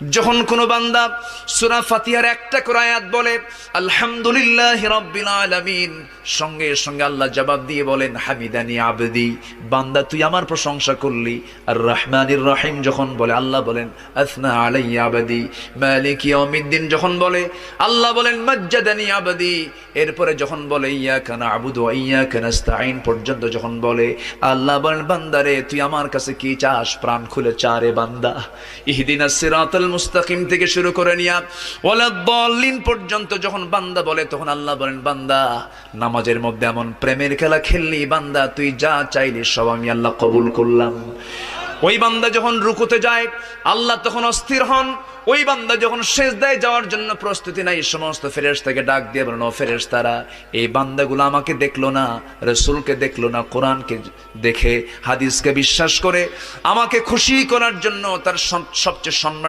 যখন কোনো বান্দা সূরা ফাতিহার একটা করে আয়াত বলে আলহামদুলিল্লাহি রাব্বিল আলামিন, সঙ্গে সঙ্গে আল্লাহ জবাব দিয়ে বলেন হামিদানি আবদি, বান্দা তুই আমার প্রশংসা করলি। আর রহমানির রহিম যখন বলে আল্লাহ বলেন আসনা আলাইয়া আবদি। মালিক ইয়াউমিদ্দিন যখন বলে আল্লাহ বলেন মাজ্জাদানি আবদি। এরপরে যখন বলে ইয়াকা না'বুদু ওয়া ইয়াকা নাস্তাঈন পর্যন্ত যখন বলে আল্লাহ বলেন বান্দারে তুই আমার কাছে কি চাস, প্রাণ খুলে চারে বান্দা। ইহদিনাস সিরাতাল মুস্তাকিম থেকে শুরু করে নিয়া ওয়ালাদ-দাল্লিন পর্যন্ত যখন বান্দা বলে তখন আল্লাহ বলেন বান্দা নামাজের মধ্যে এমন প্রেমের খেলা খেললি বান্দা, তুই যা চাইলি সব আমি আল্লাহ কবুল করলাম। ওই বান্দা যখন রুকুতে যায় আল্লাহ তখন অস্থির হন। ওই বান্দা যখন সিজদায় যাওয়ার জন্য প্রস্তুতি নাই, সমস্ত ফেরেশতাকে ডাক দিয়ে বলেন ও ফেরেশতারা, এই বান্দাগুলো আমাকে দেখলো না, রাসূলকে দেখলো না, কোরআনকে দেখে হাদিসকে বিশ্বাস করে আমাকে খুশি করার জন্য তার সবচেয়ে সম্মান